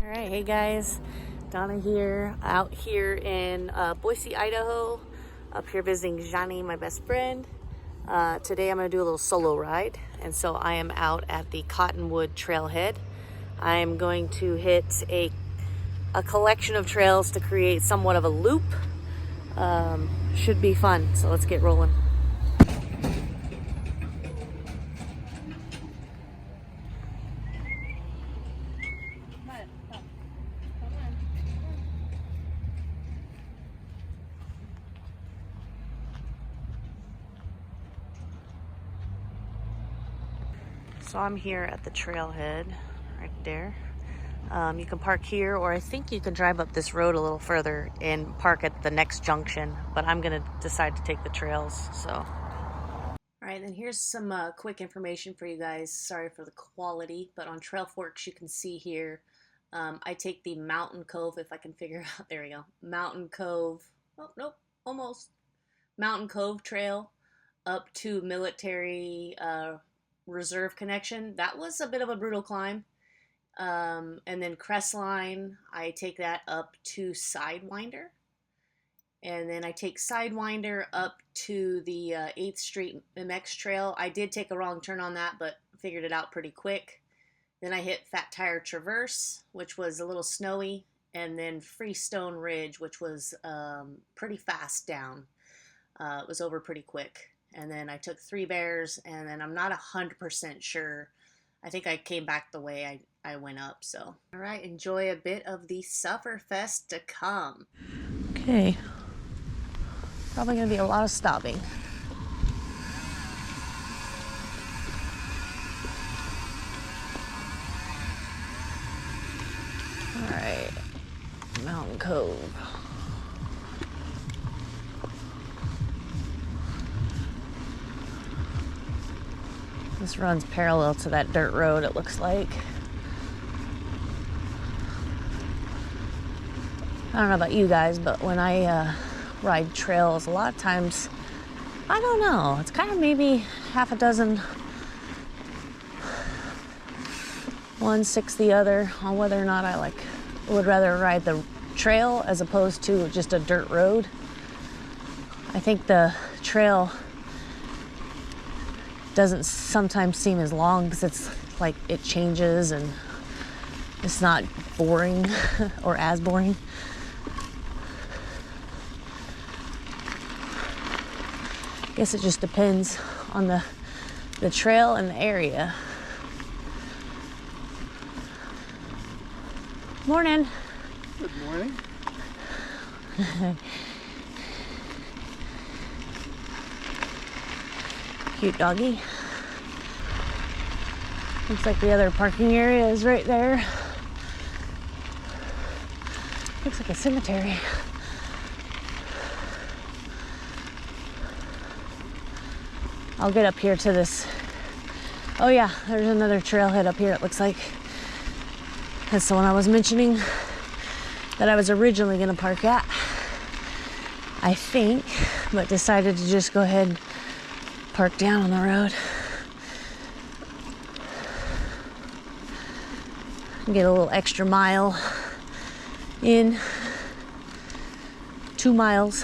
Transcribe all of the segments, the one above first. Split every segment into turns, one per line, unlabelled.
All right, hey guys, Donna here, out here in Boise, Idaho, up here visiting Johnny, my best friend. Today I'm going to do a little solo ride, and so I am out at the Cottonwood Trailhead. I'm going to hit a collection of trails to create somewhat of a loop. Should be fun, so let's get rolling. So I'm here at the trailhead right there. You can park here, or I think you can drive up this road a little further and park at the next junction, but I'm gonna decide to take the trails. So all right, and here's some quick information for you guys. Sorry for the quality, but on Trail Forks you can see here I take the Mountain Cove, if I can figure out, there we go, Mountain Cove, oh nope, almost, Mountain Cove Trail up to Military Reserve connection. That was a bit of a brutal climb. And then Crestline, I take that up to Sidewinder. And then I take Sidewinder up to the 8th Street MX Trail. I did take a wrong turn on that, but figured it out pretty quick. Then I hit Tire Treverse, which was a little snowy. And then Freestone Ridge, which was pretty fast down. It was over pretty quick. And then I took 3 Bears, and then I'm not 100% sure. I think I came back the way I went up, so. All right, enjoy a bit of the Sufferfest to come. Okay. Probably gonna be a lot of stopping. All right, Mountain Cove. This runs parallel to that dirt road, it looks like. I don't know about you guys, but when I ride trails, a lot of times, I don't know, it's kind of maybe half a dozen, one, six the other, on whether or not I would rather ride the trail as opposed to just a dirt road. I think the trail doesn't sometimes seem as long because it's like it changes and it's not boring or as boring. I guess it just depends on the trail and the area. Morning.
Good morning.
Cute doggy. Looks like the other parking area is right there. Looks like a cemetery. I'll get up here to this. Oh yeah, there's another trailhead up here, it looks like. That's the one I was mentioning that I was originally gonna park at, I think, but decided to just go ahead and park down on the road. Get a little extra mile in. 2 miles.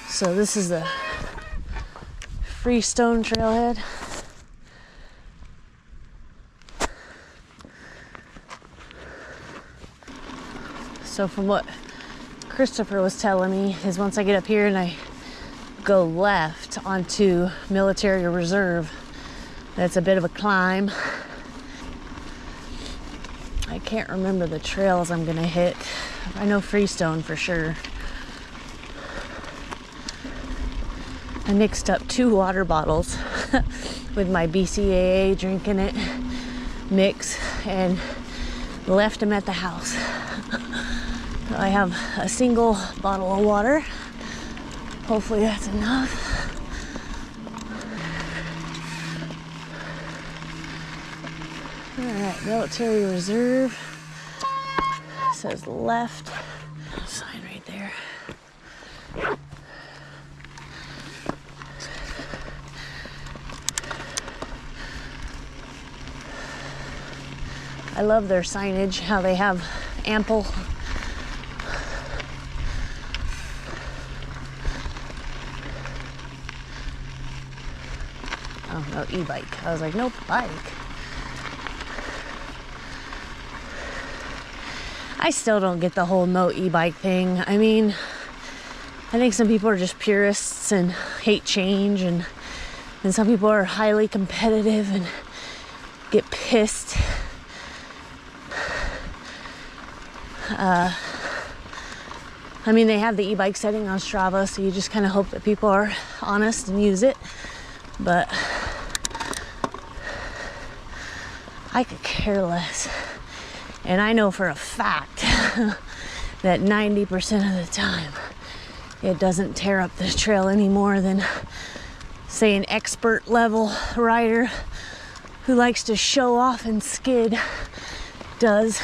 So this is the Freestone Trailhead. So from what Christopher was telling me is once I get up here and I go left onto Military Reserve, that's a bit of a climb. I can't remember the trails I'm gonna hit. I know Freestone for sure. I mixed up 2 water bottles with my BCAA drinking it mix and left them at the house. So I have a single bottle of water. Hopefully that's enough. All right, Military Reserve. says left. Sign right there. I love their signage, how they have ample. Oh, no e-bike. I was like, nope, bike. I still don't get the whole no e-bike thing. I mean, I think some people are just purists and hate change, and some people are highly competitive and get pissed. I mean, they have the e-bike setting on Strava, so you just kind of hope that people are honest and use it. But I could care less. And I know for a fact that 90% of the time it doesn't tear up this trail any more than, say, an expert level rider who likes to show off and skid does.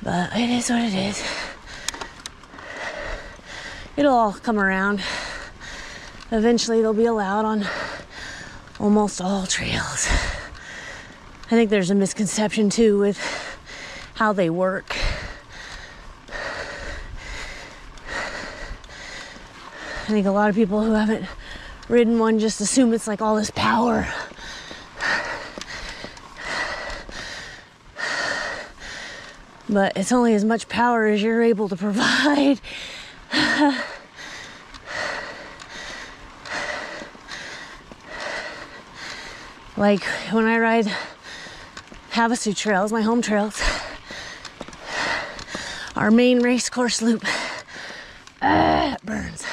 But it is what it is. It'll all come around. Eventually they'll be allowed on almost all trails. I think there's a misconception too with how they work. I think a lot of people who haven't ridden one just assume it's like all this power. But it's only as much power as you're able to provide. Like when I ride Havasu trails, my home trails, our main race course loop, burns,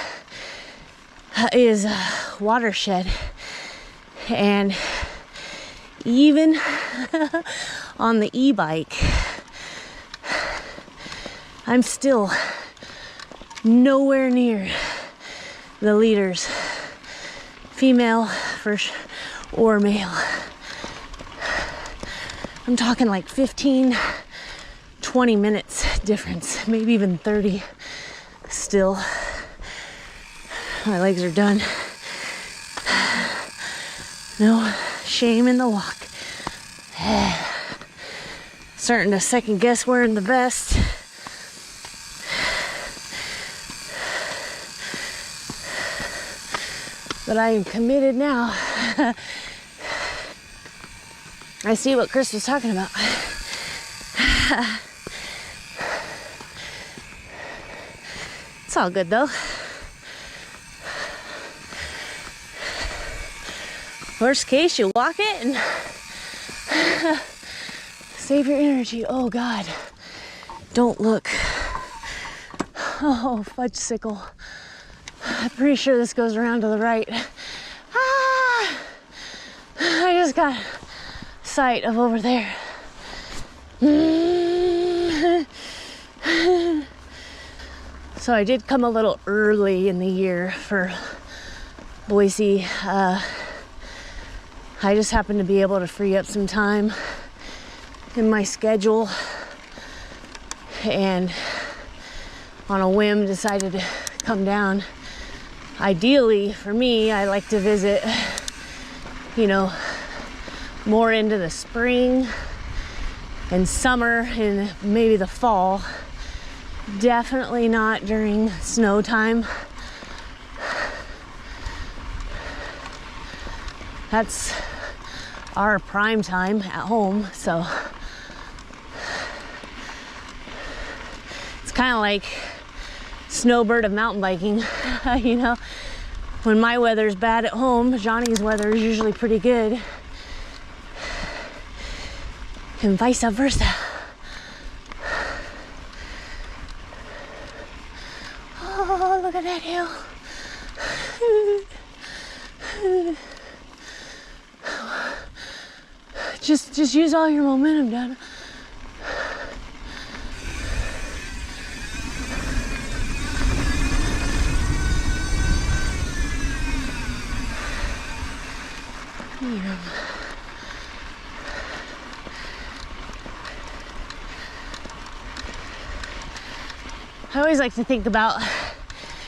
is a watershed. And even on the e-bike, I'm still nowhere near the leaders, female or male. I'm talking like 15, 20 minutes difference, maybe even 30 still. My legs are done. No shame in the walk. Starting to second guess wearing the vest. But I am committed now. I see what Chris was talking about. It's all good though. Worst case, you walk it and save your energy. Oh God, don't look. Oh, fudgesicle. I'm pretty sure this goes around to the right. Ah! I just got sight of over there. So I did come a little early in the year for Boise. I just happened to be able to free up some time in my schedule, and on a whim decided to come down. Ideally, for me, I like to visit, more into the spring and summer and maybe the fall. Definitely not during snow time. That's our prime time at home, so it's kind of like snowbird of mountain biking. When my weather's bad at home, Johnny's weather is usually pretty good, and vice versa. Oh, look at that hill. Just use all your momentum, Donna. I always like to think about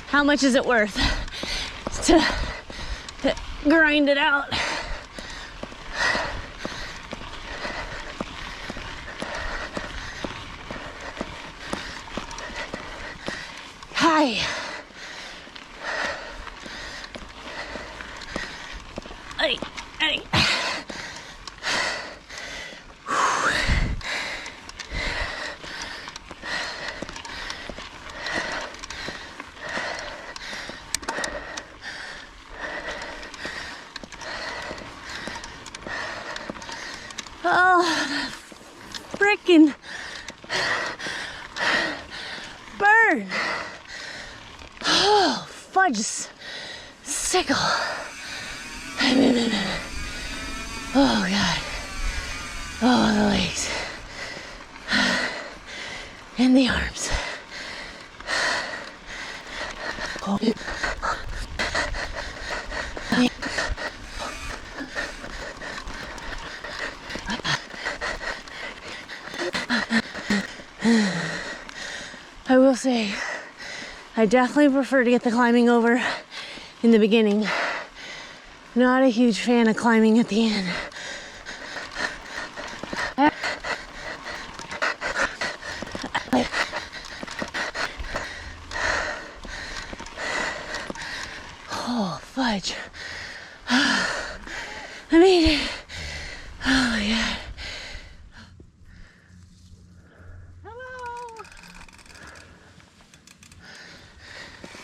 how much is it worth to grind it out. Hi. Hey, hey. Oh, frickin' burn. Oh, fudge sickle. Oh, God. Oh, the legs. And the arms. Oh. I will say, I definitely prefer to get the climbing over in the beginning. Not a huge fan of climbing at the end. Oh, fudge. I made it. Oh, my God. Hello.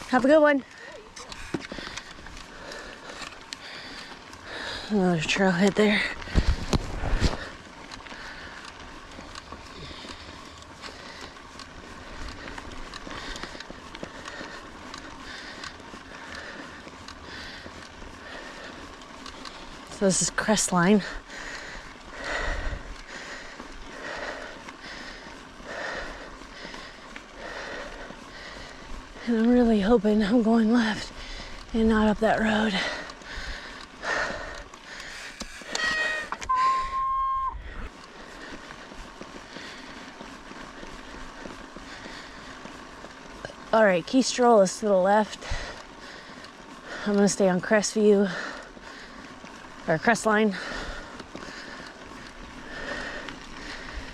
Have a good one. Another trailhead there. So this is Crestline. And I'm really hoping I'm going left and not up that road. All right, key stroll is to the left. I'm gonna stay on Crestview, or Crestline.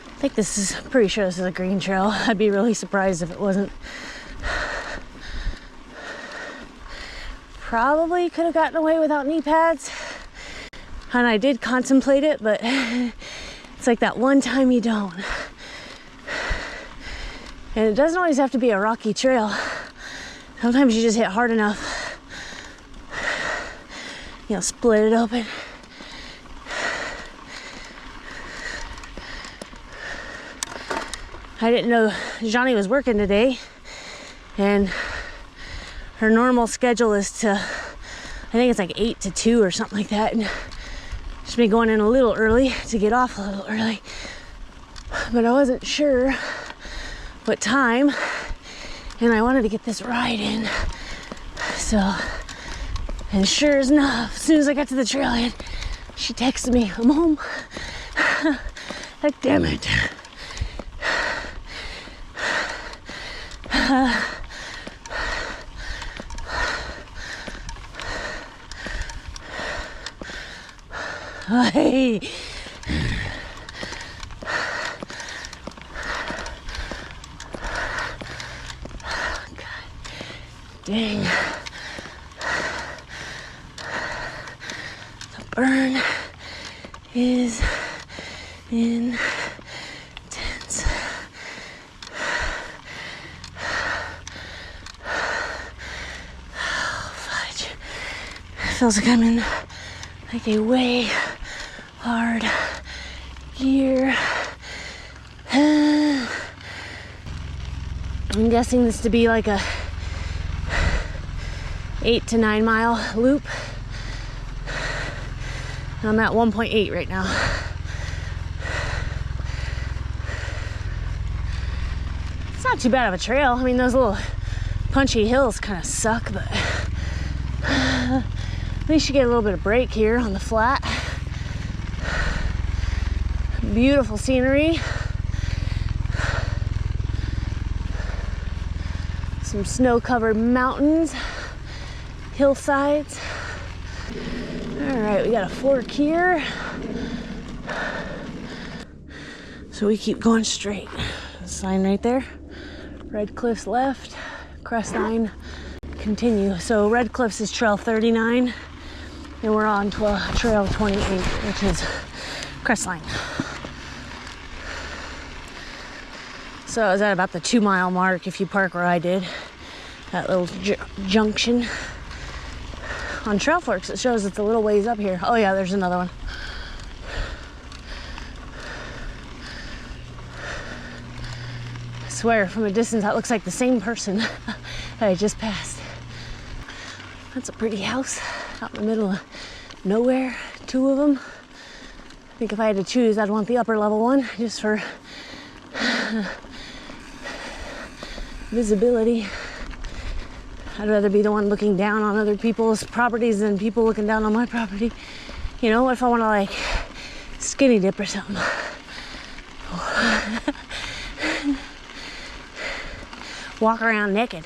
I think this is, I'm pretty sure this is a green trail. I'd be really surprised if it wasn't. Probably could have gotten away without knee pads. And I did contemplate it, but it's like that one time you don't. And it doesn't always have to be a rocky trail. Sometimes you just hit hard enough, you know, split it open. I didn't know Johnny was working today, and her normal schedule is to, I think it's like 8 to 2 or something like that. And she's been going in a little early to get off a little early. But I wasn't sure what time, and I wanted to get this ride in. So, and sure enough, as soon as I got to the trailhead, she texted me, I'm home. Like, damn it. Hey. Dang. The burn is intense. Oh, fudge. It feels like I'm in like a way hard gear. I'm guessing this to be like a 8 to 9 mile loop. I'm at 1.8 right now. It's not too bad of a trail. I mean, those little punchy hills kind of suck, but at least you get a little bit of break here on the flat. Beautiful scenery. Some snow-covered mountains, hillsides. All right, we got a fork here. So we keep going straight. Sign right there. Red Cliffs left, Crestline continue. So Red Cliffs is trail 39, and we're on to trail 28, which is Crestline. So I was at about the 2-mile mark if you park where I did, that little junction. On Trail Forks, it shows it's a little ways up here. Oh yeah, there's another one. I swear, from a distance, that looks like the same person that I just passed. That's a pretty house out in the middle of nowhere, 2 of them. I think if I had to choose, I'd want the upper level one just for visibility. I'd rather be the one looking down on other people's properties than people looking down on my property. You know, what if I want to like skinny dip or something? Walk around naked.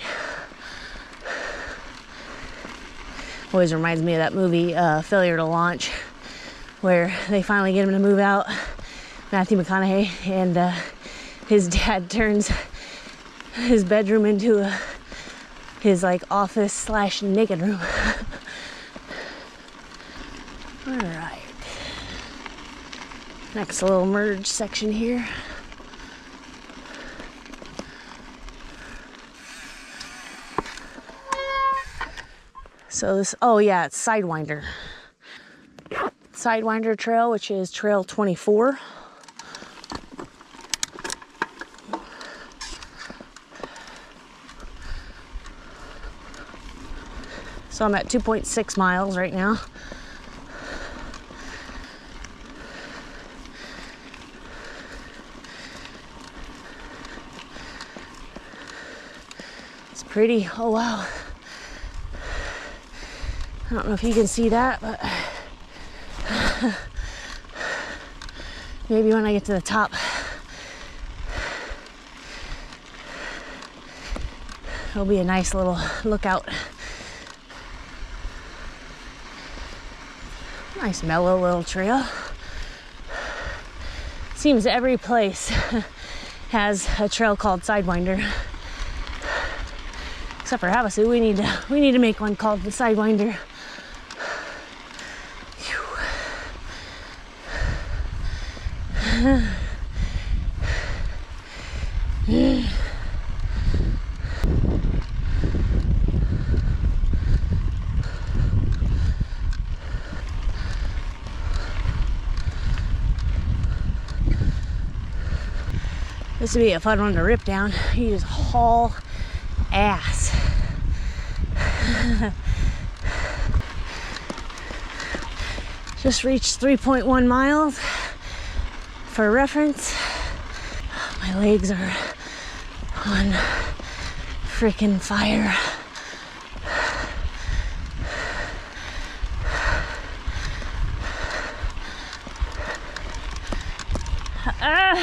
Always reminds me of that movie, Failure to Launch, where they finally get him to move out, Matthew McConaughey, and his dad turns his bedroom into his like office / naked room. All right. Next little merge section here. So this, oh yeah, it's Sidewinder. Sidewinder Trail, which is trail 24. So I'm at 2.6 miles right now. It's pretty. Oh wow. I don't know if you can see that, but maybe when I get to the top. It'll be a nice little lookout. Nice mellow little trail. Seems every place has a trail called Sidewinder. Except for Havasu, we need to make one called the Sidewinder. This would be a fun one to rip down. You just haul ass. Just reached 3.1 miles. For reference, my legs are on freaking fire.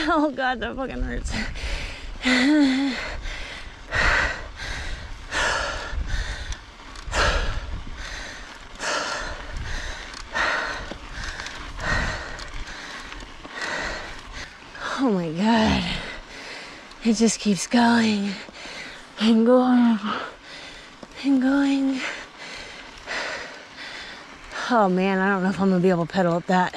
Oh God, that fucking hurts. Oh my God. It just keeps going and going and going. Oh man, I don't know if I'm gonna be able to pedal up that.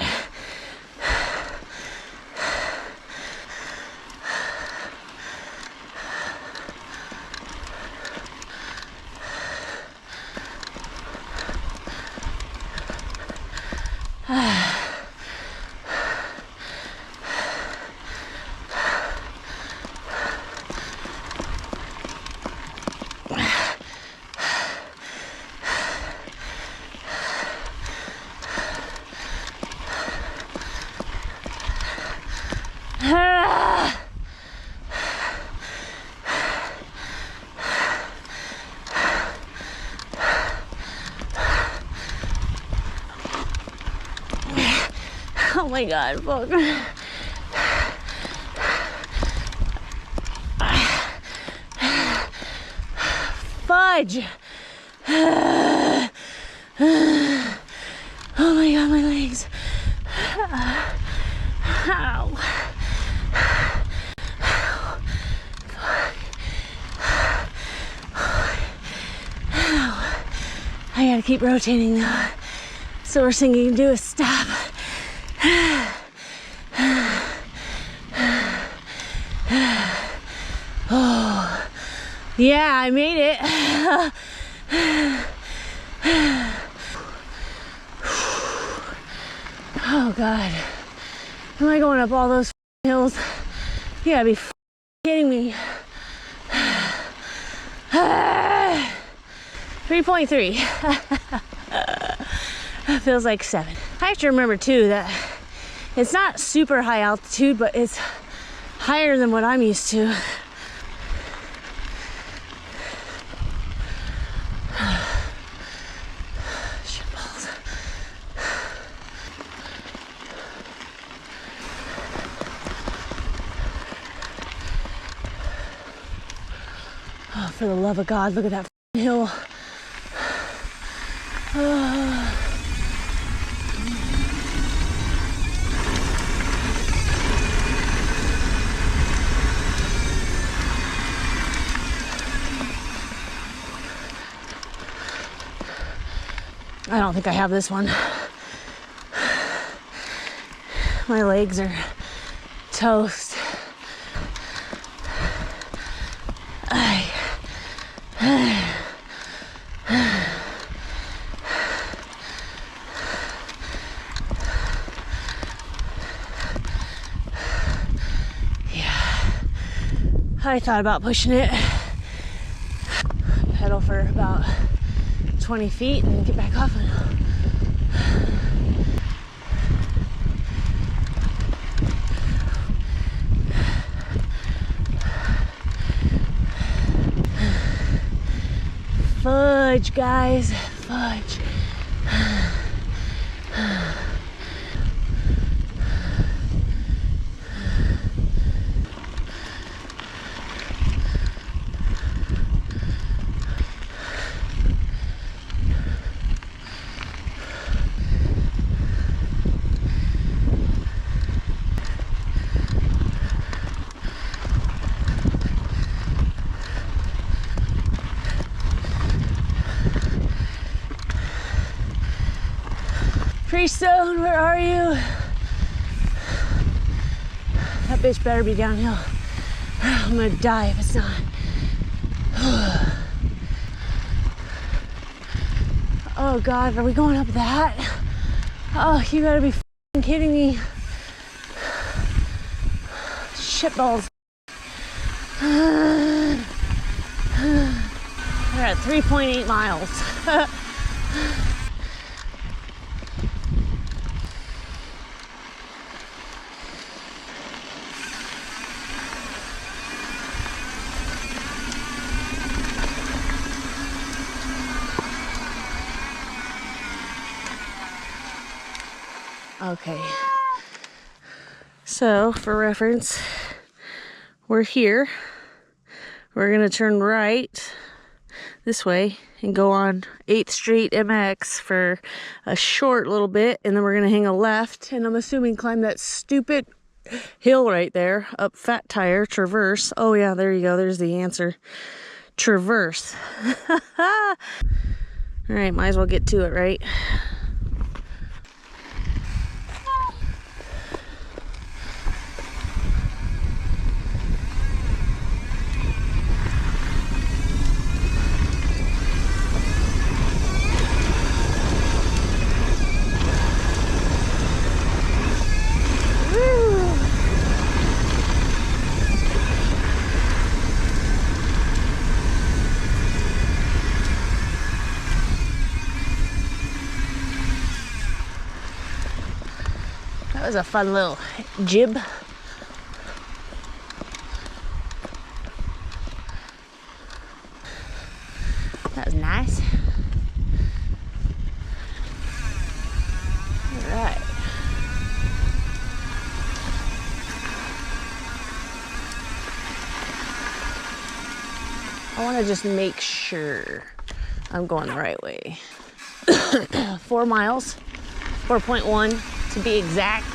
Oh my God, fuck. fudge. Oh my God, my legs. Ow. I gotta keep rotating though. So we're singing, do a stop. Oh, yeah, I made it. Oh God, am I going up all those hills? You gotta be kidding me. 3.3. Feels like 7. I have to remember too that it's not super high altitude, but it's higher than what I'm used to. Shitballs. Oh, for the love of God, look at that hill. Oh. I don't think I have this one. My legs are toast. I thought about pushing it, pedal for about 20 feet and get back off it. Fudge, guys, fudge. Freestone, where are you? That bitch better be downhill. I'm gonna die if it's not. Oh God, are we going up that? Oh, you gotta be f***ing kidding me. Shitballs. We're at 3.8 miles. Okay, so for reference, we're here. We're gonna turn right this way and go on 8th Street MX for a short little bit, and then we're gonna hang a left, and I'm assuming climb that stupid hill right there up Fat Tire Traverse. Oh yeah, there you go, there's the answer. Traverse. All right, might as well get to it, right? That was a fun little jib. That was nice. All right. I want to just make sure I'm going the right way. 4 miles, 4.1 to be exact.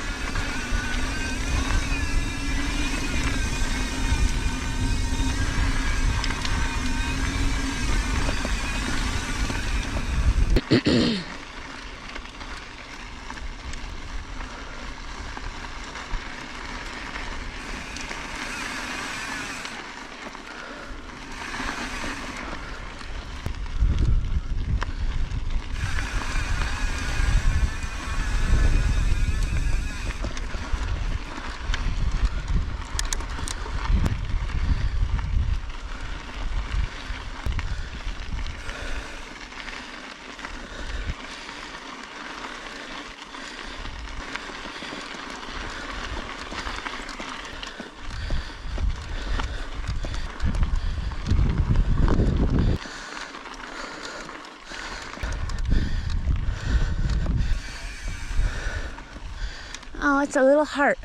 Oh, it's a little heart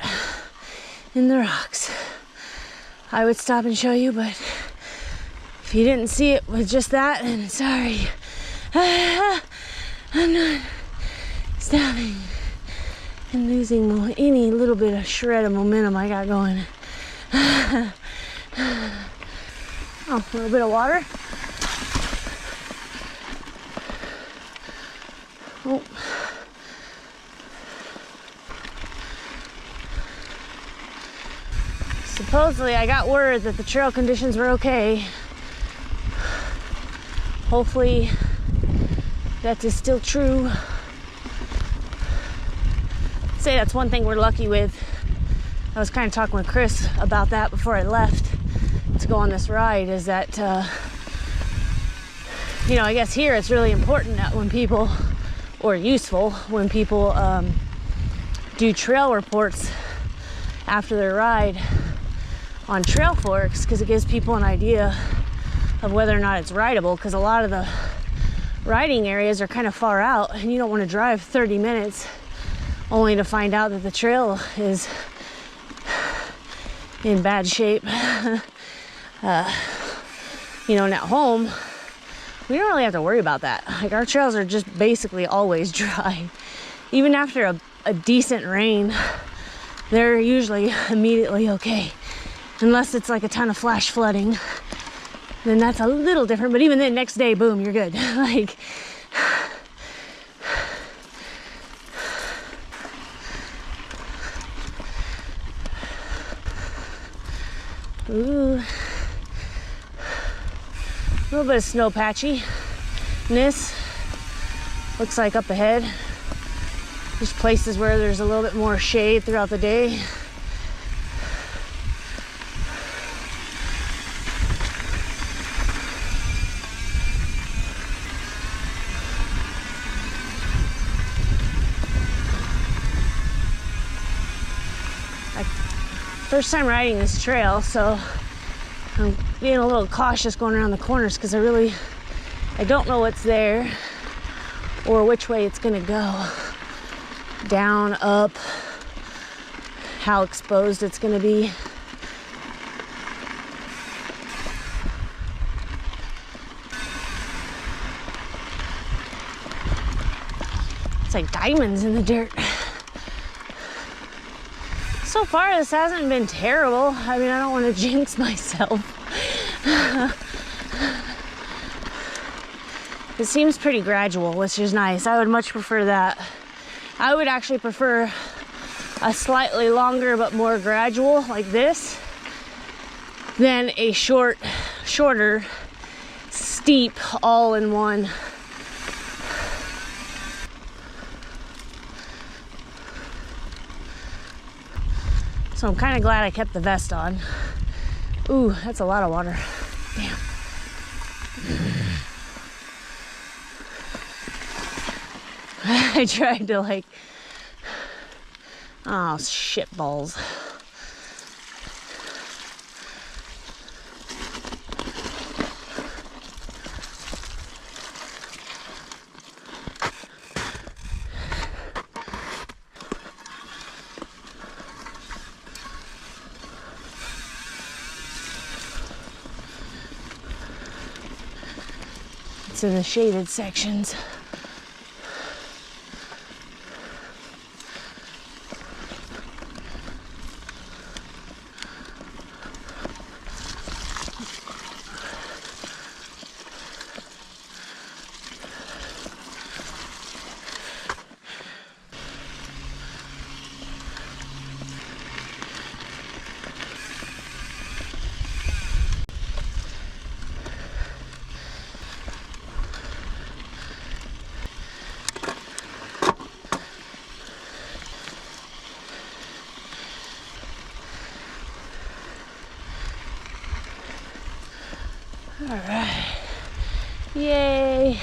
in the rocks. I would stop and show you, but if you didn't see it with just that, then sorry. I'm not stopping and losing any little bit of shred of momentum I got going. Oh, a little bit of water. Oh. Supposedly, I got word that the trail conditions were okay. Hopefully, that is still true. I'd say that's one thing we're lucky with. I was kind of talking with Chris about that before I left to go on this ride, is that, you know, I guess here it's really important that when people, or useful, when people do trail reports after their ride on trail forks, because it gives people an idea of whether or not it's rideable, because a lot of the riding areas are kind of far out and you don't want to drive 30 minutes only to find out that the trail is in bad shape. You know, and at home we don't really have to worry about that. Like, our trails are just basically always dry. Even after a decent rain, they're usually immediately okay. Unless it's like a ton of flash flooding, then that's a little different. But even then, next day, boom, you're good. Like, ooh, a little bit of snow patchiness. Looks like up ahead. There's places where there's a little bit more shade throughout the day. First time riding this trail, so I'm being a little cautious going around the corners because I don't know what's there or which way it's gonna go. Down, up, how exposed it's gonna be. It's like diamonds in the dirt. So far, this hasn't been terrible. I mean, I don't want to jinx myself. It seems pretty gradual, which is nice. I would much prefer that. I would actually prefer a slightly longer but more gradual like this than a shorter, steep, all-in-one. So I'm kind of glad I kept the vest on. Ooh, that's a lot of water. Damn. I tried to like, oh, shit balls. to the shaded sections. All right, yay.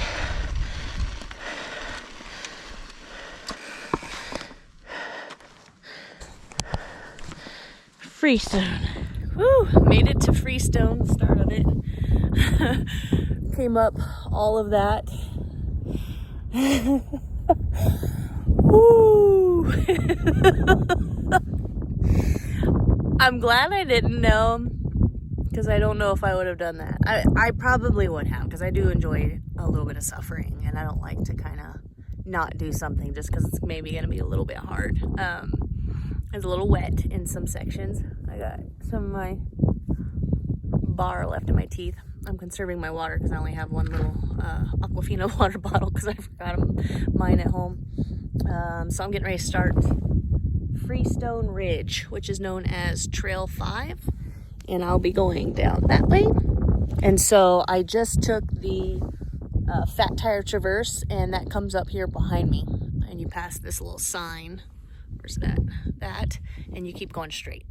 Freestone. Woo, made it to Freestone, start of it. Came up all of that. Woo. I'm glad I didn't know, because I don't know if I would have done that. I probably would have, because I do enjoy a little bit of suffering, and I don't like to kind of not do something just because it's maybe going to be a little bit hard. It's a little wet in some sections. I got some of my bar left in my teeth. I'm conserving my water because I only have one little Aquafina water bottle because I forgot mine at home. So I'm getting ready to start Freestone Ridge, which is known as Trail 5. And I'll be going down that way. And so I just took the fat Tire Treverse, and that comes up here behind me. And you pass this little sign. Where's that? That. And you keep going straight.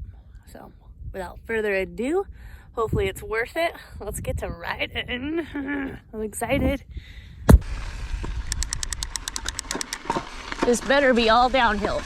So without further ado, hopefully it's worth it. Let's get to riding. I'm excited. This better be all downhill.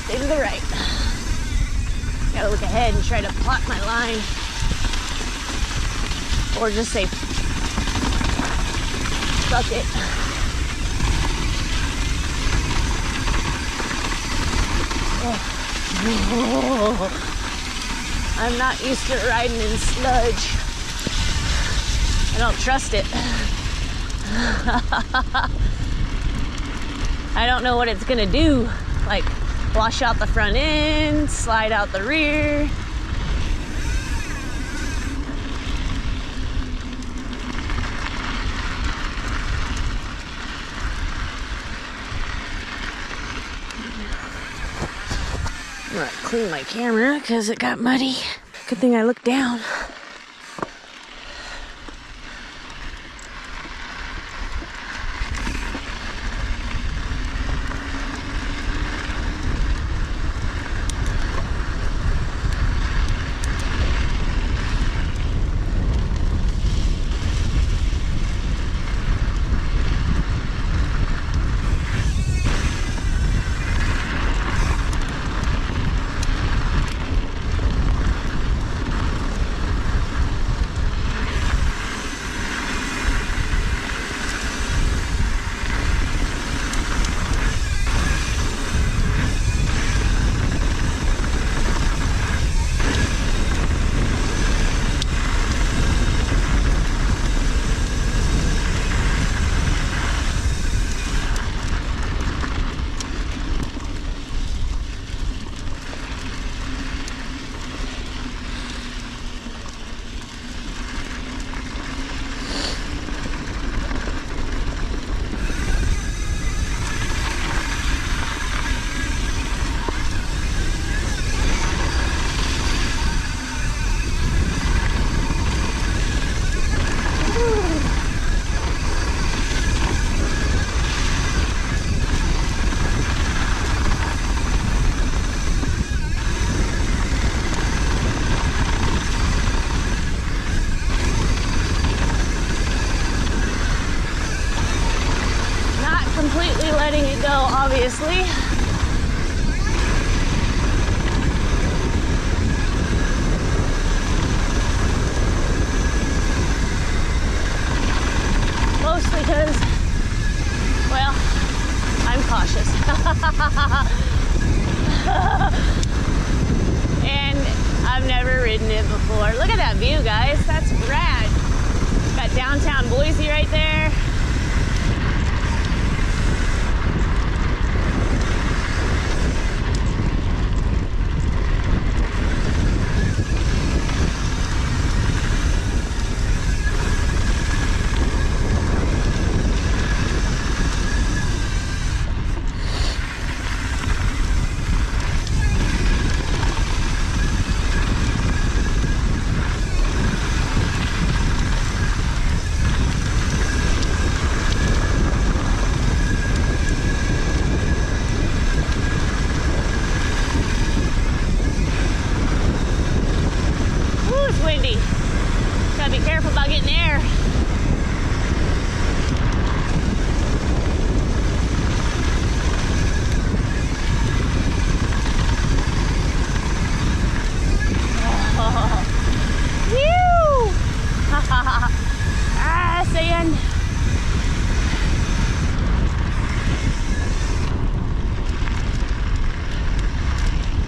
Stay to the right. Gotta look ahead and try to plot my line. Or just say, fuck it. Oh. I'm not used to riding in sludge. I don't trust it. I don't know what it's gonna do. Like, wash out the front end, slide out the rear. I'm gonna clean my camera because it got muddy. Good thing I looked down. Letting it go, obviously. cautious. And I've never ridden it before. Look at that view, guys. That's rad. Got downtown Boise right there.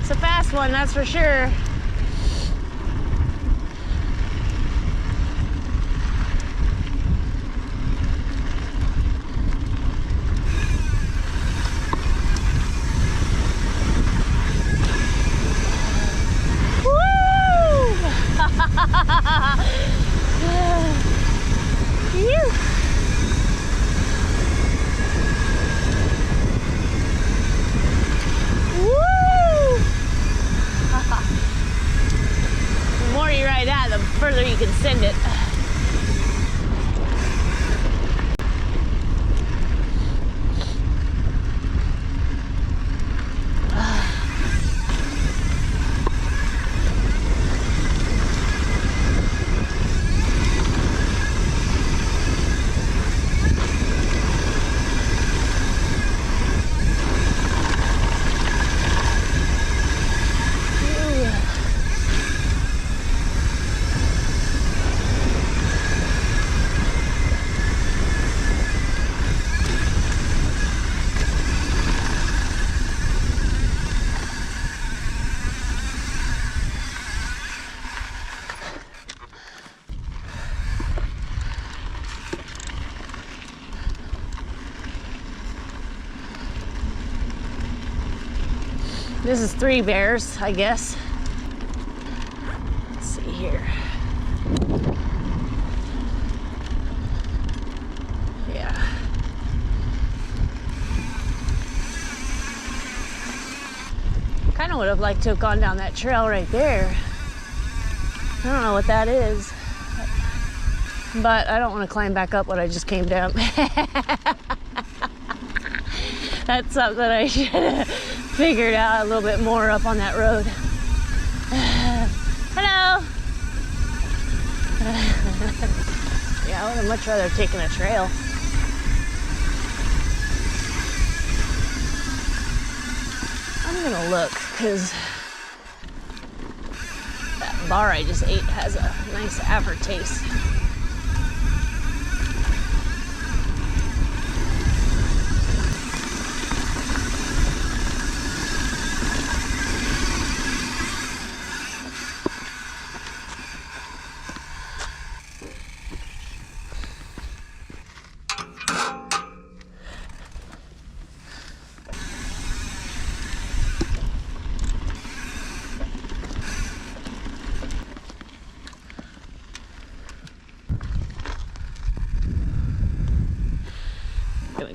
It's a fast one, that's for sure. Further you can send it. This is Three Bears, I guess. Let's see here. Yeah. Kind of would have liked to have gone down that trail right there. I don't know what that is, but I don't want to climb back up what I just came down. That's something I should have figured out a little bit more up on that road. Hello. Yeah, I would have much rather taken a trail. I'm gonna look, because that bar I just ate has a nice aftertaste.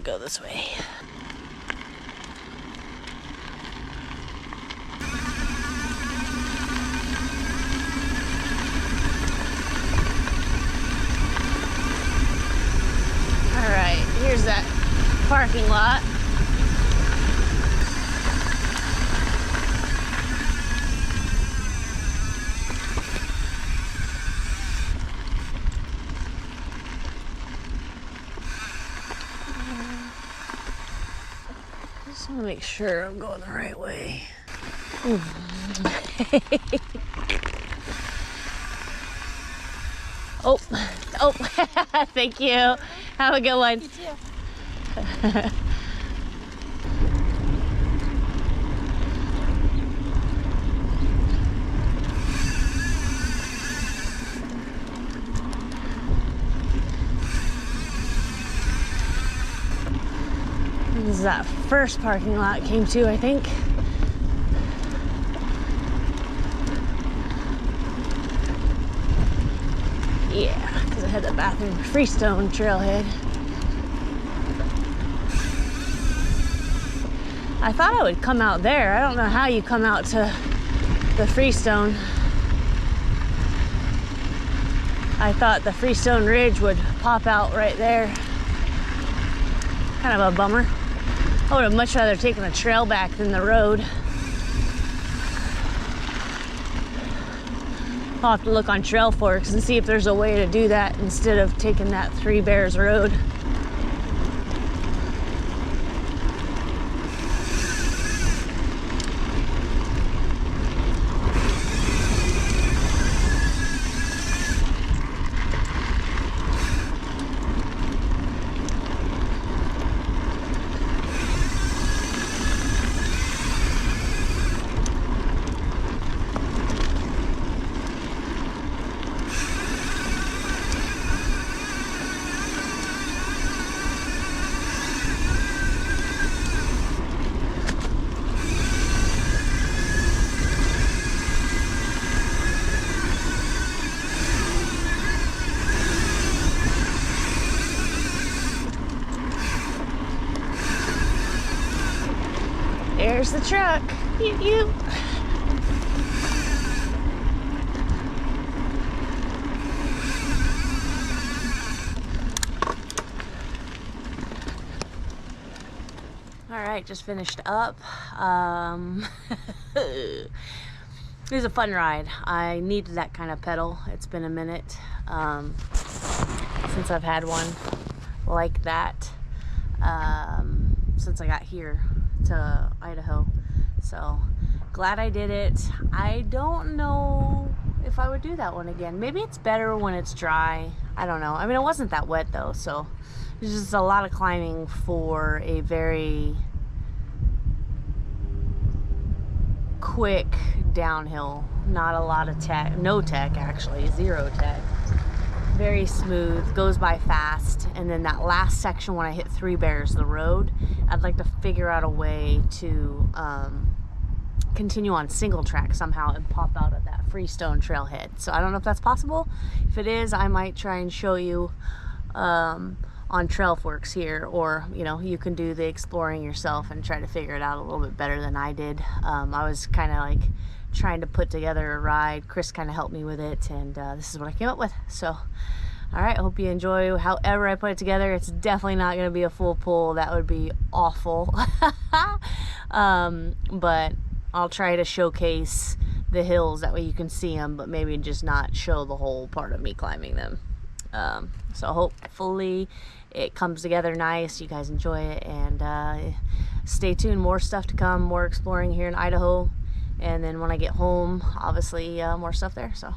Go this way. All right, here's that parking lot. Just want to make sure I'm going the right way. Oh, thank you. Have a good one.
You too.
is that first parking lot came to, I think. Yeah, because I had the bathroom. Freestone Trailhead. I thought I would come out there. I don't know how you come out to the Freestone. I thought the Freestone Ridge would pop out right there. Kind of a bummer. I would have much rather taken the trail back than the road. I'll have to look on Trail Forks and see if there's a way to do that instead of taking that Three Bears road. There's the truck. You. All right, just finished up. It was a fun ride. I needed that kind of pedal. It's been a minute since I've had one like that, since I got here to Idaho. So glad I did it. I don't know if I would do that one again. Maybe it's better when it's dry. I don't know. I mean, it wasn't that wet though, so it's just a lot of climbing for a very quick downhill. Not a lot of tech, no tech actually, zero tech. Very smooth, goes by fast. And then that last section when I hit Three Bears, the road, I'd like to figure out a way to continue on single track somehow and pop out of that Freestone Trailhead. So I don't know if that's possible. If it is, I might try and show you on Trail Forks here, or you know, you can do the exploring yourself and try to figure it out a little bit better than I did. I was kind of like trying to put together a ride. Chris kind of helped me with it, and this is what I came up with. So all right, I hope you enjoy however I put it together. It's definitely not going to be a full pull. That would be awful. But I'll try to showcase the hills, that way you can see them, but maybe just not show the whole part of me climbing them. So hopefully it comes together nice, you guys enjoy it, and stay tuned. More stuff to come, more exploring here in Idaho, and then when I get home, obviously more stuff there. So